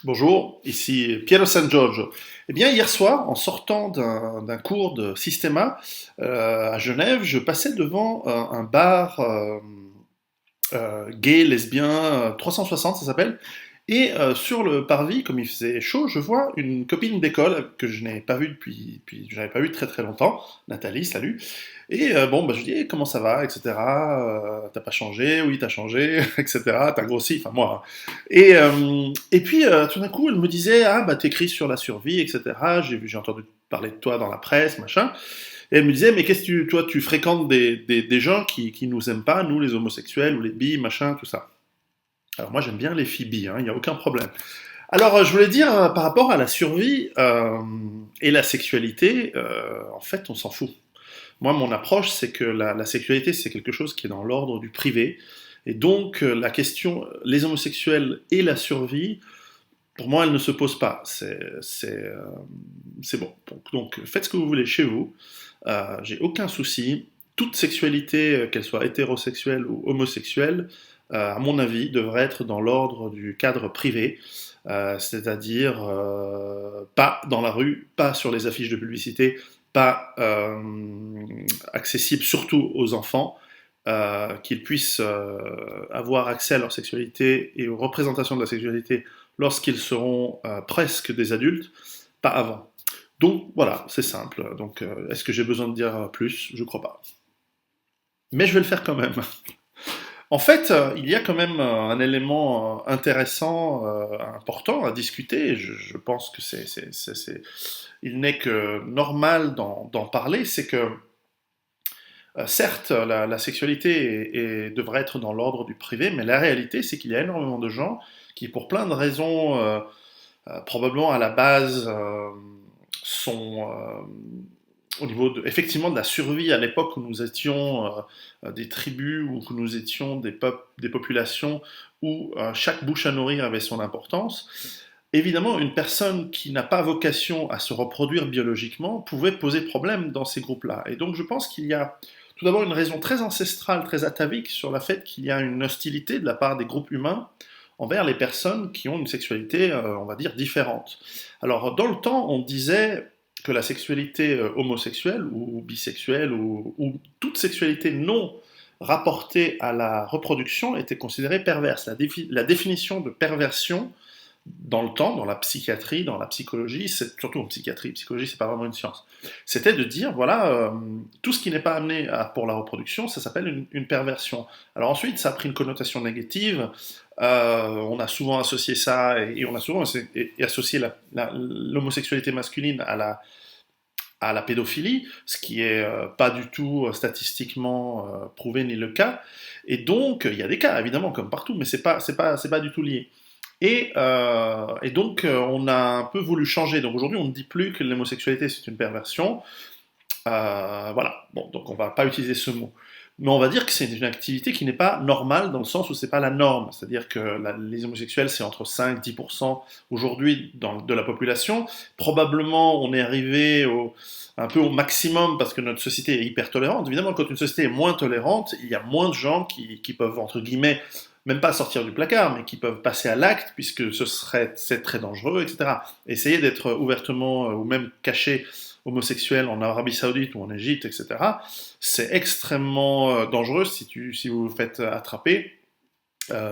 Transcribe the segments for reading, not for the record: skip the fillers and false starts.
Bonjour, ici Piero San Giorgio. Eh bien, hier soir, en sortant d'un cours de Systema à Genève, je passais devant un bar gay, lesbien, 360 ça s'appelle. Et sur le parvis, comme il faisait chaud, je vois une copine d'école que je n'ai pas vue depuis je n'avais pas vu très très longtemps, Nathalie, salut. Et bon, bah, je lui dis, eh, comment ça va, etc. T'as pas changé, oui, t'as changé, etc. T'as grossi, enfin moi, hein. Et puis, tout d'un coup, elle me disait, ah, bah, t'écris sur la survie, etc. J'ai entendu parler de toi dans la presse, machin. Et elle me disait, mais qu'est-ce que toi, tu fréquentes des gens qui nous aiment pas, nous, les homosexuels ou les bi, machin, tout ça. Alors moi, j'aime bien les filles bi, hein, il n'y a aucun problème. Alors, je voulais dire, par rapport à la survie et la sexualité, en fait, on s'en fout. Moi, mon approche, c'est que la sexualité, c'est quelque chose qui est dans l'ordre du privé. Et donc, la question, les homosexuels et la survie, pour moi, elle ne se pose pas. C'est bon. Donc, faites ce que vous voulez chez vous. J'ai aucun souci. Toute sexualité, qu'elle soit hétérosexuelle ou homosexuelle, à mon avis, devrait être dans l'ordre du cadre privé, c'est-à-dire pas dans la rue, pas sur les affiches de publicité, pas accessible surtout aux enfants, qu'ils puissent avoir accès à leur sexualité et aux représentations de la sexualité lorsqu'ils seront presque des adultes, pas avant. Donc voilà, c'est simple. Donc est-ce que j'ai besoin de dire plus? Je crois pas. Mais je vais le faire quand même. En fait, il y a quand même un élément intéressant, important à discuter. Et je pense que il n'est que normal d'en parler. C'est que certes, la sexualité devrait être dans l'ordre du privé, mais la réalité, c'est qu'il y a énormément de gens qui, pour plein de raisons, probablement à la base, sont au niveau effectivement de la survie à l'époque où nous étions des tribus ou que nous étions des populations où chaque bouche à nourrir avait son importance. Évidemment, une personne qui n'a pas vocation à se reproduire biologiquement pouvait poser problème dans ces groupes-là. Et donc je pense qu'il y a tout d'abord une raison très ancestrale, très atavique sur le fait qu'il y a une hostilité de la part des groupes humains envers les personnes qui ont une sexualité, on va dire, différente. Alors, dans le temps, on disait que la sexualité homosexuelle ou bisexuelle ou toute sexualité non rapportée à la reproduction était considérée perverse. La définition de perversion dans le temps, dans la psychiatrie, dans la psychologie, surtout en psychiatrie, psychologie c'est pas vraiment une science, c'était de dire voilà, tout ce qui n'est pas amené pour la reproduction, ça s'appelle une perversion. Alors ensuite, ça a pris une connotation négative, on a souvent associé ça, et on a souvent associé l'homosexualité masculine à la pédophilie, ce qui est pas du tout statistiquement prouvé ni le cas, et donc il y a des cas évidemment comme partout, mais c'est pas du tout lié. Et donc, on a un peu voulu changer. Donc aujourd'hui, on ne dit plus que l'homosexualité c'est une perversion. Voilà. Bon, donc on va pas utiliser ce mot. Mais on va dire que c'est une activité qui n'est pas normale dans le sens où c'est pas la norme. C'est-à-dire que les homosexuels, c'est entre 5-10% aujourd'hui de la population. Probablement, on est arrivé un peu au maximum parce que notre société est hyper tolérante. Évidemment, quand une société est moins tolérante, il y a moins de gens qui peuvent, entre guillemets, même pas sortir du placard, mais qui peuvent passer à l'acte, puisque c'est très dangereux, etc. Essayer d'être ouvertement ou même caché homosexuel en Arabie Saoudite ou en Égypte, etc., c'est extrêmement dangereux si vous vous faites attraper.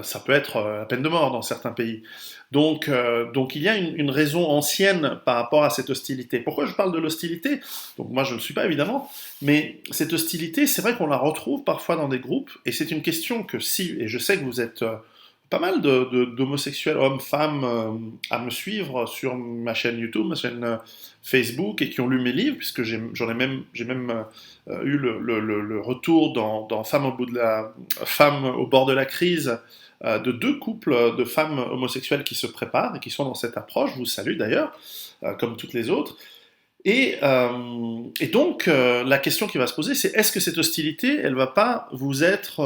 Ça peut être la peine de mort dans certains pays. Donc il y a une raison ancienne par rapport à cette hostilité. Pourquoi je parle de l'hostilité? Donc moi je ne le suis pas évidemment, mais cette hostilité, c'est vrai qu'on la retrouve parfois dans des groupes, et c'est une question que si, et je sais que vous êtes pas mal d'homosexuels, hommes, femmes, à me suivre sur ma chaîne YouTube, ma chaîne Facebook, et qui ont lu mes livres, puisque j'ai même eu le retour dans Femmes au bord de la crise, de deux couples de femmes homosexuelles qui se préparent et qui sont dans cette approche. Je vous salue d'ailleurs, comme toutes les autres. Et donc, la question qui va se poser, c'est est-ce que cette hostilité, elle va pas vous être,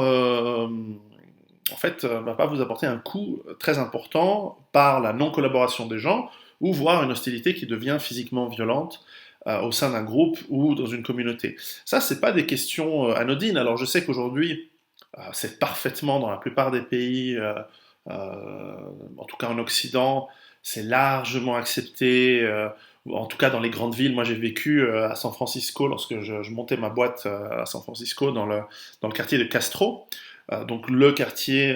en fait, va pas vous apporter un coup très important par la non-collaboration des gens, ou voire une hostilité qui devient physiquement violente au sein d'un groupe ou dans une communauté. Ça, c'est pas des questions anodines. Alors, je sais qu'aujourd'hui, c'est parfaitement dans la plupart des pays, en tout cas en Occident, c'est largement accepté. En tout cas, dans les grandes villes, moi j'ai vécu à San Francisco lorsque je montais ma boîte à San Francisco dans le quartier de Castro. Donc le quartier,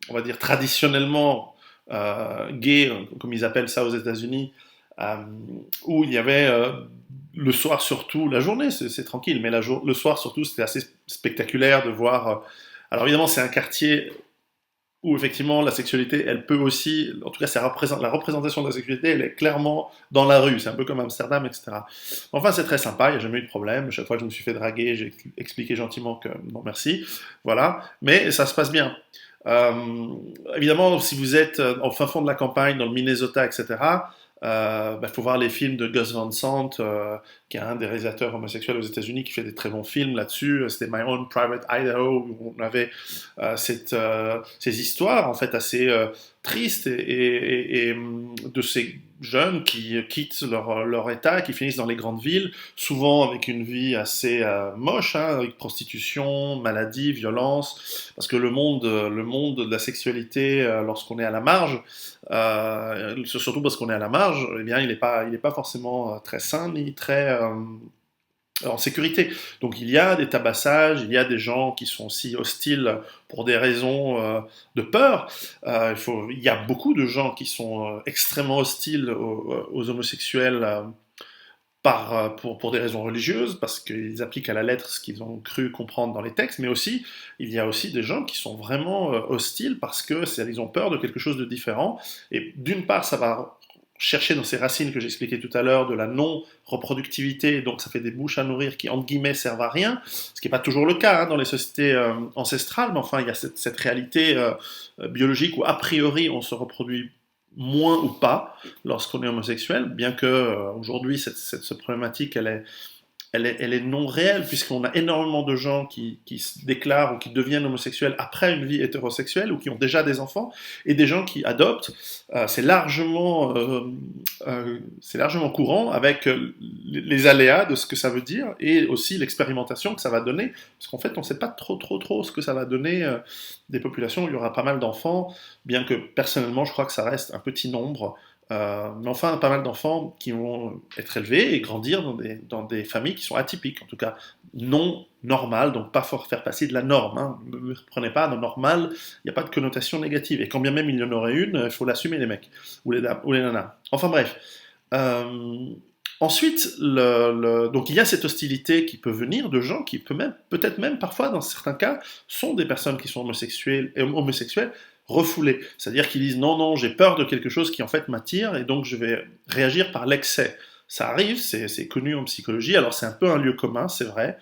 on va dire traditionnellement gay, comme ils appellent ça aux États-Unis, euh, où il y avait le soir surtout, la journée c'est tranquille, mais le soir surtout c'était assez spectaculaire de voir. Alors évidemment c'est un quartier où effectivement la sexualité, elle peut aussi, en tout cas la représentation de la sexualité, elle est clairement dans la rue, c'est un peu comme Amsterdam, etc. Enfin c'est très sympa, il n'y a jamais eu de problème, chaque fois que je me suis fait draguer, j'ai expliqué gentiment que non merci, voilà, mais ça se passe bien. Euh, Évidemment, si vous êtes au fin fond de la campagne, dans le Minnesota, etc., faut voir les films de Gus Van Sant, qui est un des réalisateurs homosexuels aux États-Unis, qui fait des très bons films là-dessus. C'était My Own Private Idaho, où on avait ces histoires en fait assez tristes de ces jeunes qui quittent leur état, qui finissent dans les grandes villes, souvent avec une vie assez moche, hein, avec prostitution, maladie, violence, parce que le monde de la sexualité, lorsqu'on est à la marge, surtout parce qu'on est à la marge, eh bien, il est pas forcément très sain ni très en sécurité. Donc il y a des tabassages, il y a des gens qui sont aussi hostiles pour des raisons de peur. Il y a beaucoup de gens qui sont extrêmement hostiles aux homosexuels pour des raisons religieuses, parce qu'ils appliquent à la lettre ce qu'ils ont cru comprendre dans les textes, mais aussi, il y a aussi des gens qui sont vraiment hostiles parce que ils ont peur de quelque chose de différent. Et d'une part, ça va chercher dans ces racines que j'expliquais tout à l'heure de la non-reproductivité, donc ça fait des bouches à nourrir qui, entre guillemets, servent à rien, ce qui n'est pas toujours le cas hein, dans les sociétés ancestrales, mais enfin, il y a cette réalité biologique où, a priori, on se reproduit moins ou pas lorsqu'on est homosexuel, bien que aujourd'hui cette problématique elle est non réelle, puisqu'on a énormément de gens qui se déclarent ou qui deviennent homosexuels après une vie hétérosexuelle ou qui ont déjà des enfants, et des gens qui adoptent. C'est largement courant avec les aléas de ce que ça veut dire et aussi l'expérimentation que ça va donner, parce qu'en fait on ne sait pas trop ce que ça va donner des populations où il y aura pas mal d'enfants, bien que personnellement je crois que ça reste un petit nombre. Mais enfin, pas mal d'enfants qui vont être élevés et grandir dans des familles qui sont atypiques, en tout cas non normales, donc pas faire passer de la norme. Hein. Ne prenez pas de normal, il n'y a pas de connotation négative. Et quand bien même il y en aurait une, il faut l'assumer les mecs ou les nanas. Enfin bref. Euh, Ensuite, donc il y a cette hostilité qui peut venir de gens qui peut-être même parfois, dans certains cas, sont des personnes qui sont homosexuelles refoulés. C'est-à-dire qu'ils disent non, non, j'ai peur de quelque chose qui en fait m'attire et donc je vais réagir par l'excès. Ça arrive, c'est connu en psychologie, alors c'est un peu un lieu commun, c'est vrai.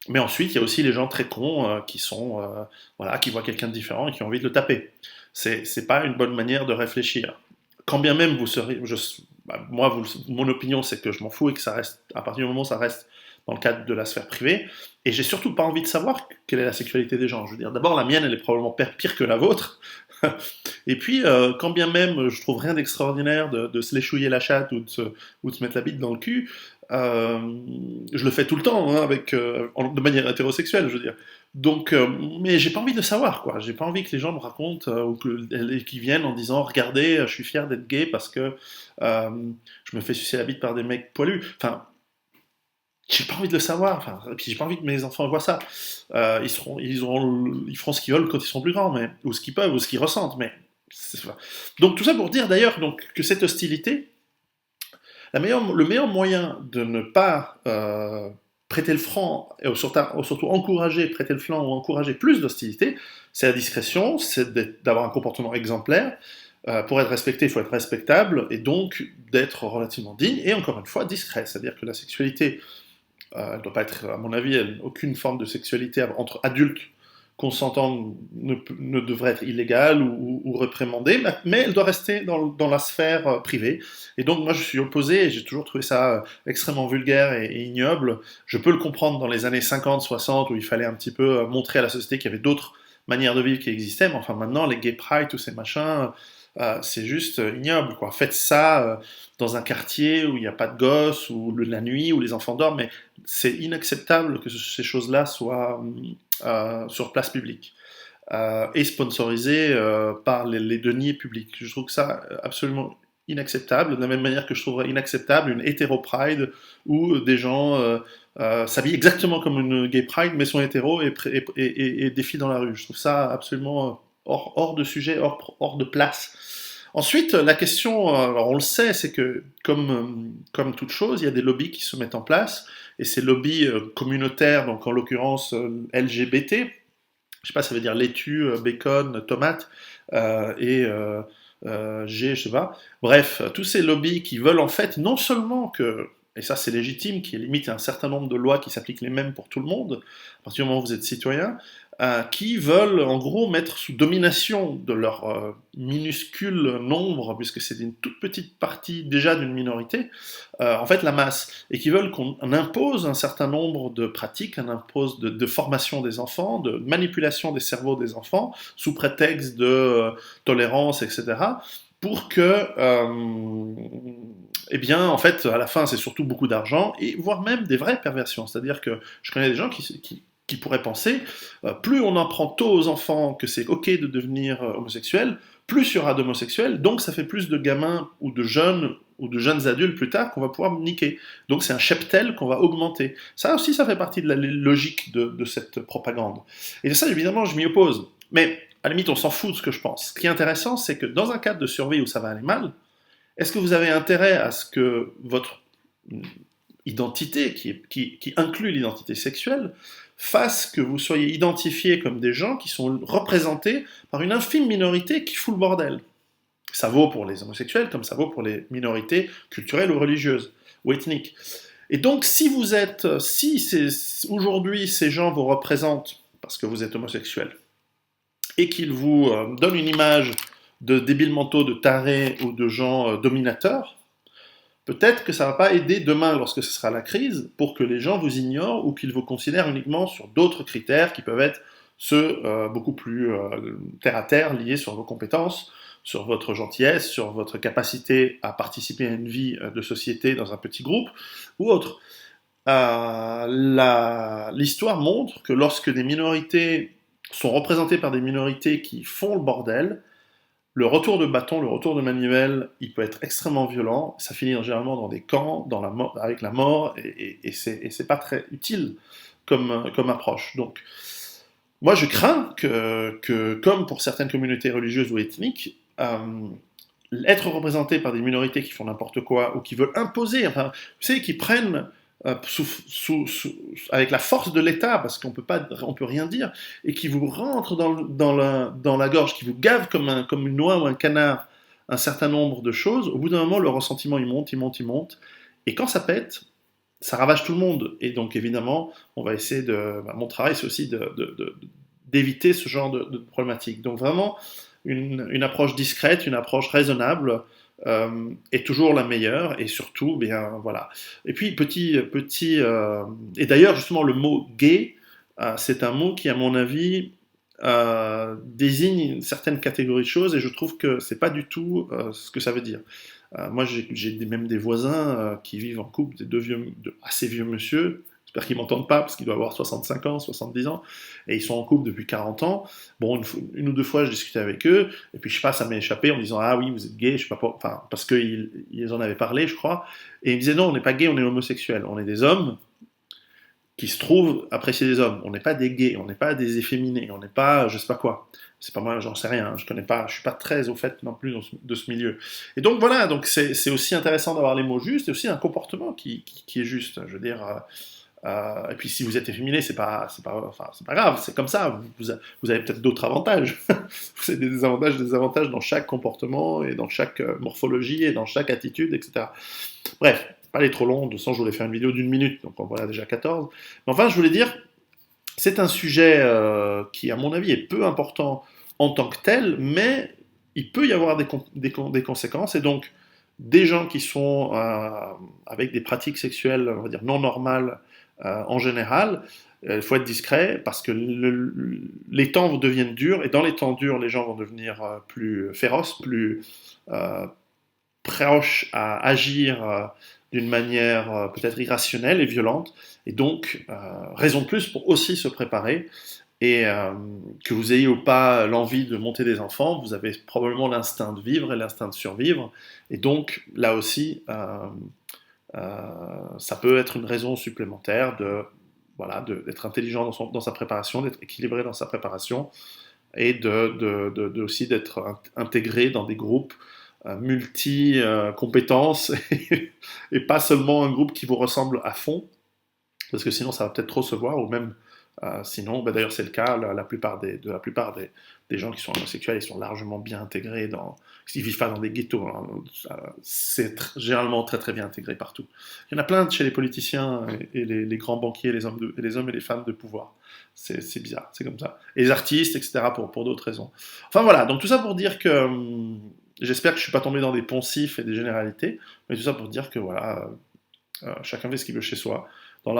Mais ensuite, il y a aussi les gens très cons qui sont, voilà, qui voient quelqu'un de différent et qui ont envie de le taper. C'est pas une bonne manière de réfléchir. Quand bien même vous serez, moi, mon opinion, c'est que je m'en fous et que ça reste, à partir du moment où ça reste dans le cadre de la sphère privée. Et j'ai surtout pas envie de savoir quelle est la sexualité des gens. Je veux dire, d'abord, la mienne, elle est probablement pire que la vôtre. Et puis, quand bien même je trouve rien d'extraordinaire de se léchouiller la chatte ou de se mettre la bite dans le cul, je le fais tout le temps, hein, de manière hétérosexuelle, je veux dire. Donc, mais j'ai pas envie de le savoir, quoi. J'ai pas envie que les gens me racontent qu'ils viennent en disant, regardez, je suis fier d'être gay parce que je me fais sucer la bite par des mecs poilus. Enfin, j'ai pas envie de le savoir. Enfin, j'ai pas envie que mes enfants voient ça. Ils feront ce qu'ils veulent quand ils seront plus grands, mais ou ce qu'ils peuvent, ou ce qu'ils ressentent. Mais donc tout ça pour dire d'ailleurs donc que cette hostilité, le meilleur moyen de ne pas prêter le flanc et surtout encourager, prêter le flanc ou encourager plus d'hostilité, c'est la discrétion, c'est d'avoir un comportement exemplaire. Pour être respecté, il faut être respectable et donc d'être relativement digne et encore une fois discret. C'est-à-dire que la sexualité elle ne doit pas être, à mon avis, aucune forme de sexualité entre adultes consentants ne devrait être illégale ou réprimandée, mais elle doit rester dans la sphère privée. Et donc moi je suis opposé, et j'ai toujours trouvé ça extrêmement vulgaire et ignoble. Je peux le comprendre dans les années 50, 60, où il fallait un petit peu montrer à la société qu'il y avait d'autres manières de vivre qui existaient, mais enfin maintenant, les gay pride, tous ces machins, c'est juste ignoble, quoi. Faites ça dans un quartier où il n'y a pas de gosses, ou la nuit, où les enfants dorment, mais c'est inacceptable que ces choses-là soient sur place publique. est sponsorisé par les deniers publics. Je trouve que ça absolument inacceptable, de la même manière que je trouverais inacceptable une hétéro-pride où des gens s'habillent exactement comme une gay pride mais sont hétéros et défilent dans la rue. Je trouve ça absolument hors de sujet, hors de place. Ensuite, la question, alors on le sait, c'est que comme toute chose, il y a des lobbies qui se mettent en place, et ces lobbies communautaires, donc en l'occurrence LGBT, je sais pas, ça veut dire laitue, bacon, tomate, et G, je sais pas. Bref, tous ces lobbies qui veulent en fait non seulement que, et ça c'est légitime, qu'il y ait limite un certain nombre de lois qui s'appliquent les mêmes pour tout le monde, à partir du moment où vous êtes citoyen, qui veulent en gros mettre sous domination de leur minuscule nombre, puisque c'est une toute petite partie déjà d'une minorité, en fait la masse, et qui veulent qu'on impose un certain nombre de pratiques, on impose de formation des enfants, de manipulation des cerveaux des enfants, sous prétexte de tolérance, etc., pour que, eh bien, en fait, à la fin, c'est surtout beaucoup d'argent, et voire même des vraies perversions. C'est-à-dire que je connais des gens qui pourraient penser, plus on apprend tôt aux enfants que c'est ok de devenir homosexuel, plus il y aura d'homosexuels, donc ça fait plus de gamins ou de jeunes adultes plus tard qu'on va pouvoir niquer. Donc c'est un cheptel qu'on va augmenter. Ça aussi, ça fait partie de la logique de cette propagande. Et de ça, évidemment, je m'y oppose. Mais à la limite, on s'en fout de ce que je pense. Ce qui est intéressant, c'est que dans un cadre de survie où ça va aller mal, est-ce que vous avez intérêt à ce que votre identité, qui inclut l'identité sexuelle, fasse que vous soyez identifiés comme des gens qui sont représentés par une infime minorité qui fout le bordel? Ça vaut pour les homosexuels comme ça vaut pour les minorités culturelles ou religieuses ou ethniques. Et donc, si aujourd'hui ces gens vous représentent parce que vous êtes homosexuel et qu'ils vous donnent une image de débiles mentaux, de tarés ou de gens dominateurs, peut-être que ça ne va pas aider demain lorsque ce sera la crise pour que les gens vous ignorent ou qu'ils vous considèrent uniquement sur d'autres critères qui peuvent être ceux beaucoup plus terre à terre liés sur vos compétences, sur votre gentillesse, sur votre capacité à participer à une vie de société dans un petit groupe ou autre. L'histoire montre que lorsque des minorités sont représentées par des minorités qui font le bordel, le retour de bâton, le retour de manivelle, il peut être extrêmement violent. Ça finit généralement dans des camps, avec la mort, et c'est pas très utile comme approche. Donc, moi, je crains comme pour certaines communautés religieuses ou ethniques, être représenté par des minorités qui font n'importe quoi ou qui veulent imposer, enfin, vous savez, qui prennent avec la force de l'État, parce qu'on peut rien dire, et qui vous rentrent dans la gorge, qui vous gavent comme une noix ou un canard un certain nombre de choses, au bout d'un moment, le ressentiment, il monte, il monte, il monte, et quand ça pète, ça ravage tout le monde. Et donc, évidemment, on va essayer mon travail, c'est aussi d'éviter ce genre de problématique. Donc, vraiment, une approche discrète, une approche raisonnable, est toujours la meilleure, et surtout, bien voilà. Et puis et d'ailleurs justement le mot gay, c'est un mot qui à mon avis désigne une certaine catégorie de choses, et je trouve que c'est pas du tout ce que ça veut dire. Moi j'ai même des voisins qui vivent en couple, assez vieux monsieur. J'espère qu'ils m'entendent pas, parce qu'ils doivent avoir 65 ans, 70 ans, et ils sont en couple depuis 40 ans. Bon, une ou deux fois, je discutais avec eux, et puis je sais pas, ça m'est échappé en me disant «Ah oui, vous êtes gay», je sais pas, enfin, parce qu'ils en avaient parlé, je crois, et ils me disaient «Non, on n'est pas gay, on est homosexuel, on est des hommes qui se trouvent apprécier des hommes, on n'est pas des gays, on n'est pas des efféminés, on n'est pas je sais pas quoi». C'est pas moi, j'en sais rien, je connais pas, je suis pas très au fait non plus de ce milieu. Et donc voilà, donc c'est aussi intéressant d'avoir les mots justes, et aussi un comportement qui est juste, je veux dire... et puis si vous êtes efféminé, enfin, c'est pas grave, c'est comme ça. Vous avez peut-être d'autres avantages. Vous avez des avantages dans chaque comportement et dans chaque morphologie et dans chaque attitude, etc. Bref, pas aller trop long. De toute façon, je voulais faire une vidéo d'une minute, donc en voilà déjà 14. Mais enfin, je voulais dire, c'est un sujet qui, à mon avis, est peu important en tant que tel, mais il peut y avoir des conséquences, et donc des gens qui sont avec des pratiques sexuelles, on va dire, non normales, en général, il faut être discret parce que les temps deviennent durs, et dans les temps durs, les gens vont devenir plus féroces, plus proches à agir d'une manière peut-être irrationnelle et violente, et donc raison de plus pour aussi se préparer et que vous ayez ou pas l'envie de monter des enfants, vous avez probablement l'instinct de vivre et l'instinct de survivre. Et donc, là aussi, ça peut être une raison supplémentaire voilà, d'être intelligent dans sa préparation, d'être équilibré dans sa préparation et aussi d'être intégré dans des groupes multi-compétences et pas seulement un groupe qui vous ressemble à fond, parce que sinon ça va peut-être trop se voir, ou même sinon, bah, d'ailleurs c'est le cas, la plupart la plupart des gens qui sont homosexuels, ils sont largement bien intégrés ils vivent pas dans des ghettos, hein. C'est généralement très très bien intégré partout. Il y en a plein chez les politiciens et les grands banquiers, les hommes et les femmes de pouvoir. C'est bizarre, c'est comme ça. Et les artistes, etc., pour d'autres raisons. Enfin voilà, donc tout ça pour dire que j'espère que je suis pas tombé dans des poncifs et des généralités, mais tout ça pour dire que voilà, chacun fait ce qu'il veut chez soi.